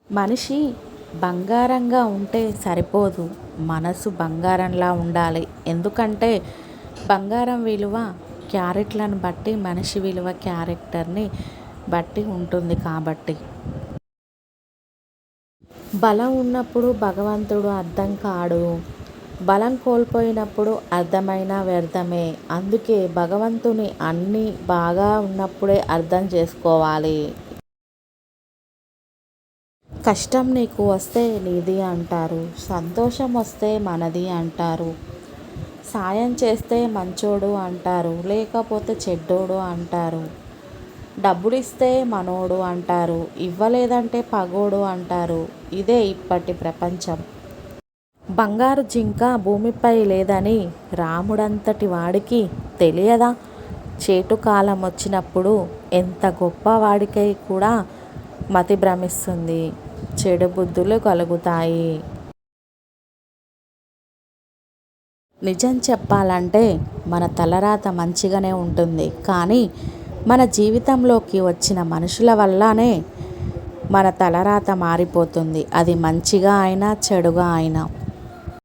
మనిషి బంగారంగా ఉంటే సరిపోదు. మనసు బంగారంలా ఉండాలి. ఎందుకంటే బంగారం విలువ క్యారెట్లను బట్టి, మనిషి విలువ క్యారెక్టర్ని బట్టి ఉంటుంది కాబట్టి. బలం ఉన్నప్పుడు భగవంతుడు అర్థం కాడు. బలం కోల్పోయినప్పుడు అర్థమైనా వ్యర్థమే. అందుకే భగవంతుని అన్నీ బాగా ఉన్నప్పుడే అర్థం చేసుకోవాలి. కష్టం నీకు వస్తే నీది అంటారు. సంతోషం వస్తే మనది అంటారు. సాయం చేస్తే మంచోడు అంటారు, లేకపోతే చెడ్డోడు అంటారు. డబ్బులిస్తే మనోడు అంటారు, ఇవ్వలేదంటే పగోడు అంటారు. ఇదే ఇప్పటి ప్రపంచం. బంగారు జింక భూమిపై లేదని రాముడంతటి వాడికి తెలియదా? చేటు కాలం వచ్చినప్పుడు ఎంత గొప్పవాడికై కూడా మతి భ్రమిస్తుంది, చెడు బుద్ధులు కలుగుతాయి. నిజం చెప్పాలంటే మన తలరాత మంచిగానే ఉంటుంది, కానీ మన జీవితంలోకి వచ్చిన మనుషుల వల్లనే మన తలరాత మారిపోతుంది. అది మంచిగా అయినా చెడుగా అయినా.